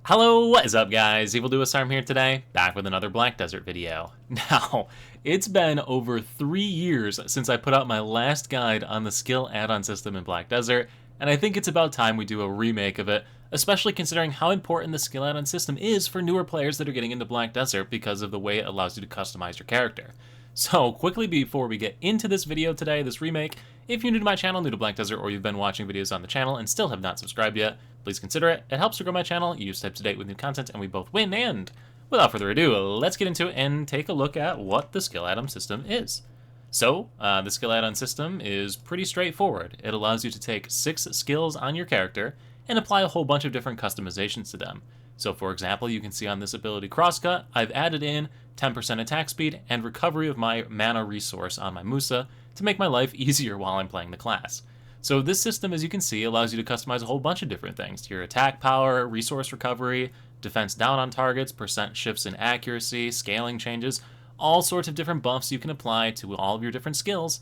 Hello, what is up guys? EvilDuoStorm here today, back with another Black Desert video. Now, it's been over 3 years since I put out my last guide on the skill add-on system in Black Desert, and I think it's about time we do a remake of it, especially considering how important the skill add-on system is for newer players that are getting into Black Desert because of the way it allows you to customize your character. So, quickly before we get into this video today, this remake, if you're new to my channel, new to Black Desert, or you've been watching videos on the channel and still have not subscribed yet, please consider it. It helps to grow my channel, you stay up to date with new content, and we both win, and without further ado, let's get into it and take a look at what the skill add-on system is. So, the skill add-on system is pretty straightforward. It allows you to take 6 skills on your character and apply a whole bunch of different customizations to them. So for example, you can see on this ability Crosscut, I've added in 10% attack speed and recovery of my mana resource on my Musa to make my life easier while I'm playing the class. So this system, as you can see, allows you to customize a whole bunch of different things to your attack power, resource recovery, defense down on targets, percent shifts in accuracy, scaling changes, all sorts of different buffs you can apply to all of your different skills,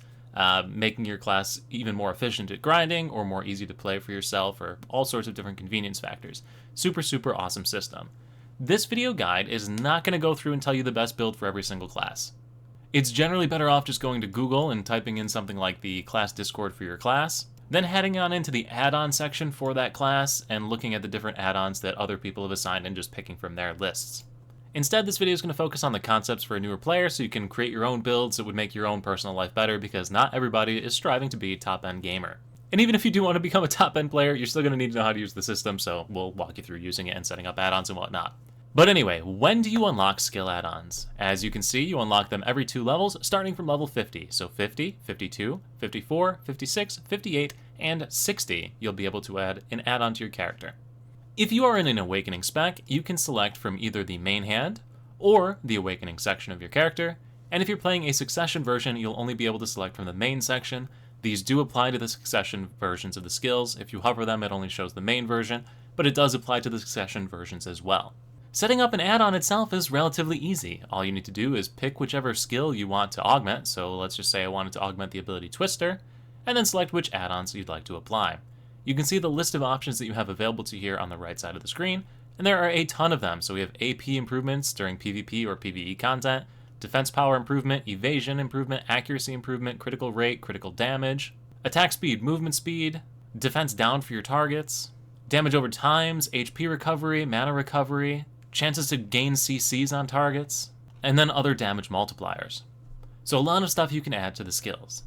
making your class even more efficient at grinding or more easy to play for yourself, or all sorts of different convenience factors. Super awesome system. This video guide is not going to go through and tell you the best build for every single class. It's generally better off just going to Google and typing in something like the class Discord for your class, then heading on into the add-on section for that class and looking at the different add-ons that other people have assigned and just picking from their lists. Instead, this video is going to focus on the concepts for a newer player so you can create your own builds that would make your own personal life better, because not everybody is striving to be a top-end gamer. And even if you do want to become a top-end player, you're still going to need to know how to use the system, so we'll walk you through using it and setting up add-ons and whatnot. But anyway, when do you unlock skill add-ons? As you can see, you unlock them every 2 levels, starting from level 50. So 50, 52, 54, 56, 58, and 60, you'll be able to add an add-on to your character. If you are in an Awakening spec, you can select from either the main hand or the Awakening section of your character, and if you're playing a Succession version, you'll only be able to select from the main section. These do apply to the Succession versions of the skills. If you hover them, it only shows the main version, but it does apply to the Succession versions as well. Setting up an add-on itself is relatively easy. All you need to do is pick whichever skill you want to augment, so let's just say I wanted to augment the ability Twister, and then select which add-ons you'd like to apply. You can see the list of options that you have available to you here on the right side of the screen, and there are a ton of them. So we have AP improvements during PvP or PvE content, defense power improvement, evasion improvement, accuracy improvement, critical rate, critical damage, attack speed, movement speed, defense down for your targets, damage over times, HP recovery, mana recovery, chances to gain CCs on targets, and then other damage multipliers. So a lot of stuff you can add to the skills.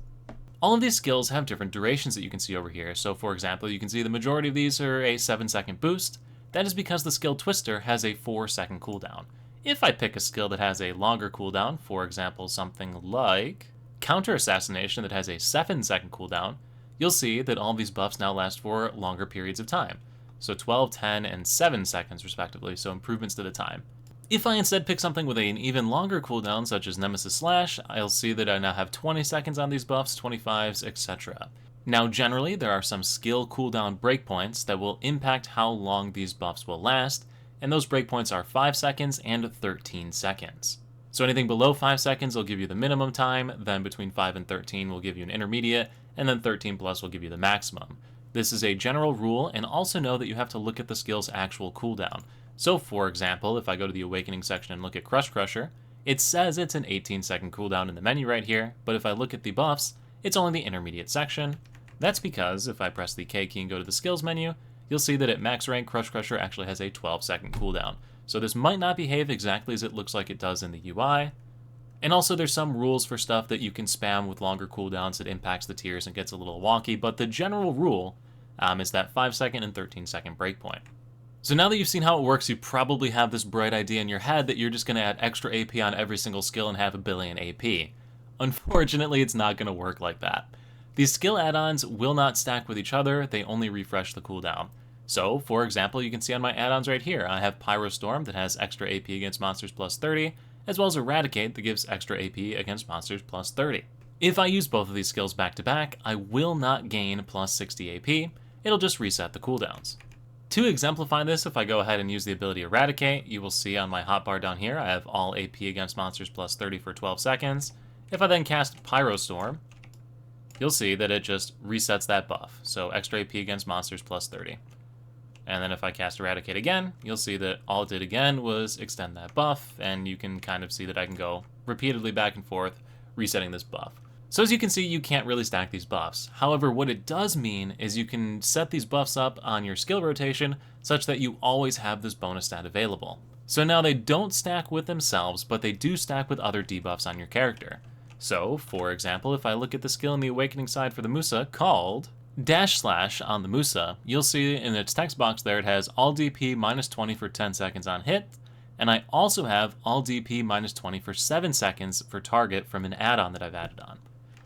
All of these skills have different durations that you can see over here. So for example, you can see the majority of these are a 7-second boost. That is because the skill Twister has a 4-second cooldown. If I pick a skill that has a longer cooldown, for example something like Counter Assassination that has a 7-second cooldown, you'll see that all these buffs now last for longer periods of time. So 12, 10, and 7 seconds respectively, so improvements to the time. If I instead pick something with an even longer cooldown, such as Nemesis Slash, I'll see that I now have 20 seconds on these buffs, 25s, etc. Now generally, there are some skill cooldown breakpoints that will impact how long these buffs will last, and those breakpoints are 5 seconds and 13 seconds. So anything below 5 seconds will give you the minimum time, then between 5 and 13 will give you an intermediate, and then 13 plus will give you the maximum. This is a general rule, and also know that you have to look at the skill's actual cooldown. So for example, if I go to the Awakening section and look at Crush Crusher, it says it's an 18-second cooldown in the menu right here, but if I look at the buffs, it's only the intermediate section. That's because if I press the K key and go to the skills menu, you'll see that at max rank, Crush Crusher actually has a 12-second cooldown. So this might not behave exactly as it looks like it does in the UI. And also there's some rules for stuff that you can spam with longer cooldowns that impacts the tiers and gets a little wonky, but the general rule is that 5-second and 13-second breakpoint. So now that you've seen how it works, you probably have this bright idea in your head that you're just going to add extra AP on every single skill and have a billion AP. Unfortunately, it's not going to work like that. These skill add-ons will not stack with each other, they only refresh the cooldown. So, for example, you can see on my add-ons right here, I have Pyrostorm that has extra AP against monsters plus 30, as well as Eradicate that gives extra AP against monsters plus 30. If I use both of these skills back to back, I will not gain plus 60 AP, it'll just reset the cooldowns. To exemplify this, if I go ahead and use the ability Eradicate, you will see on my hotbar down here, I have all AP against monsters plus 30 for 12 seconds. If I then cast Pyrostorm, you'll see that it just resets that buff, so extra AP against monsters plus 30. And then if I cast Eradicate again, you'll see that all it did again was extend that buff, and you can kind of see that I can go repeatedly back and forth, resetting this buff. So as you can see, you can't really stack these buffs. However, what it does mean is you can set these buffs up on your skill rotation such that you always have this bonus stat available. So now they don't stack with themselves, but they do stack with other debuffs on your character. So, for example, if I look at the skill in the Awakening side for the Musa called // on the Musa, you'll see in its text box there it has all DP -20 for 10 seconds on hit, and I also have all DP -20 for 7 seconds for target from an add-on that I've added on.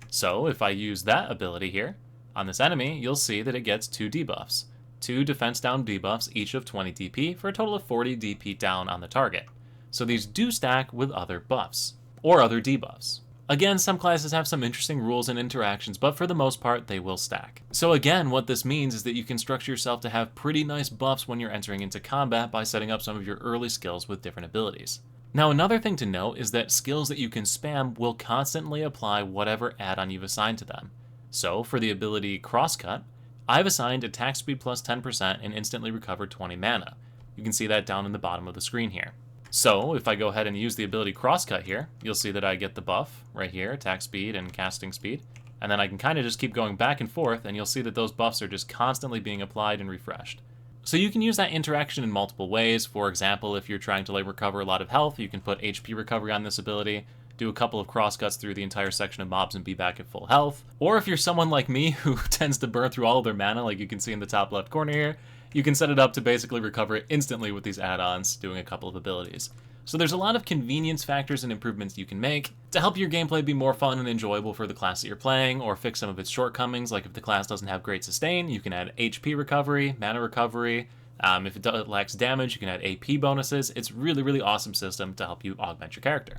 So if I use that ability here on this enemy, you'll see that it gets 2 debuffs. 2 defense down debuffs, each of 20 DP, for a total of 40 DP down on the target. So these do stack with other buffs, or other debuffs. Again, some classes have some interesting rules and interactions, but for the most part, they will stack. So again, what this means is that you can structure yourself to have pretty nice buffs when you're entering into combat by setting up some of your early skills with different abilities. Now, another thing to note is that skills that you can spam will constantly apply whatever add-on you've assigned to them. So, for the ability Crosscut, I've assigned attack speed plus 10% and instantly recover 20 mana. You can see that down in the bottom of the screen here. So, if I go ahead and use the ability Crosscut here, you'll see that I get the buff right here, attack speed and casting speed, and then I can kind of just keep going back and forth, and you'll see that those buffs are just constantly being applied and refreshed. So you can use that interaction in multiple ways. For example, if you're trying to recover a lot of health, you can put HP recovery on this ability, do a couple of crosscuts through the entire section of mobs and be back at full health. Or if you're someone like me who tends to burn through all of their mana, like you can see in the top left corner here, you can set it up to basically recover it instantly with these add-ons, doing a couple of abilities. So there's a lot of convenience factors and improvements you can make to help your gameplay be more fun and enjoyable for the class that you're playing, or fix some of its shortcomings, like if the class doesn't have great sustain, you can add HP recovery, mana recovery. If it lacks damage, you can add AP bonuses. It's really, really awesome system to help you augment your character.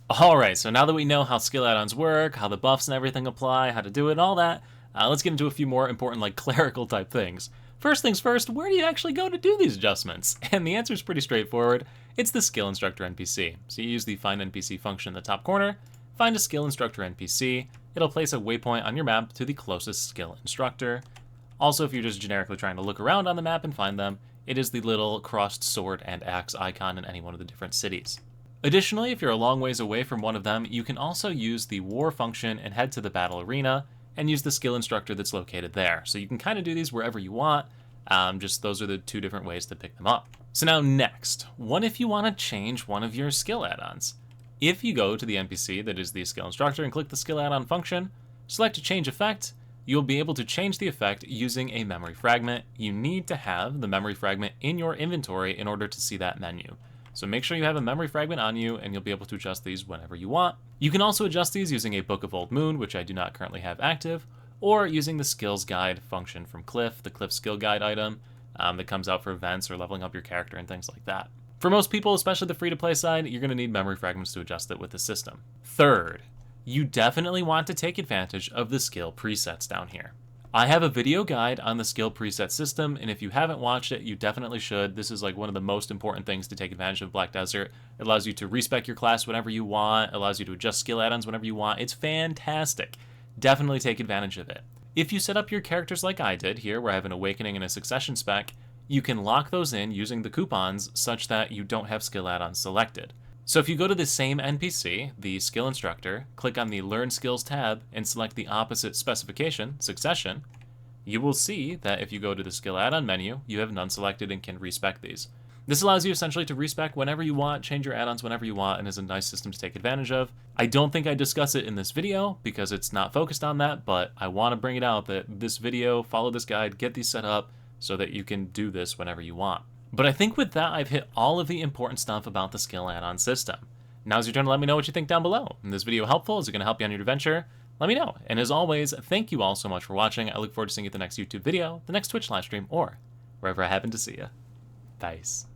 Alright, so now that we know how skill add-ons work, how the buffs and everything apply, how to do it, and all that, let's get into a few more important, clerical type things. First things first, where do you actually go to do these adjustments? And the answer is pretty straightforward. It's the Skill Instructor NPC. So you use the Find NPC function in the top corner, find a Skill Instructor NPC, it'll place a waypoint on your map to the closest Skill Instructor. Also, if you're just generically trying to look around on the map and find them, it is the little crossed sword and axe icon in any one of the different cities. Additionally, if you're a long ways away from one of them, you can also use the War function and head to the battle arena, and use the skill instructor that's located there. So you can kind of do these wherever you want, just those are the 2 different ways to pick them up. So now next, what if you want to change one of your skill add-ons? If you go to the NPC that is the skill instructor and click the skill add-on function, select change effect, you'll be able to change the effect using a memory fragment. You need to have the memory fragment in your inventory in order to see that menu. So make sure you have a memory fragment on you, and you'll be able to adjust these whenever you want. You can also adjust these using a Book of Old Moon, which I do not currently have active, or using the Skills Guide function from Cliff, the Cliff Skill Guide item that comes out for events or leveling up your character and things like that. For most people, especially the free-to-play side, you're going to need memory fragments to adjust it with the system. Third, you definitely want to take advantage of the skill presets down here. I have a video guide on the skill preset system, and if you haven't watched it, you definitely should. This is one of the most important things to take advantage of Black Desert. It allows you to respec your class whenever you want, it allows you to adjust skill add-ons whenever you want. It's fantastic. Definitely take advantage of it. If you set up your characters like I did here, where I have an Awakening and a Succession spec, you can lock those in using the coupons such that you don't have skill add-ons selected. So if you go to the same NPC, the skill instructor, click on the Learn Skills tab, and select the opposite specification, Succession, you will see that if you go to the skill add-on menu, you have none selected and can respec these. This allows you essentially to respec whenever you want, change your add-ons whenever you want, and is a nice system to take advantage of. I don't think I discuss it in this video because it's not focused on that, but I want to bring it out that this video, follow this guide, get these set up so that you can do this whenever you want. But I think with that, I've hit all of the important stuff about the skill add-on system. Now's your turn to let me know what you think down below. Is this video helpful? Is it going to help you on your adventure? Let me know. And as always, thank you all so much for watching. I look forward to seeing you at the next YouTube video, the next Twitch live stream, or wherever I happen to see you. Peace.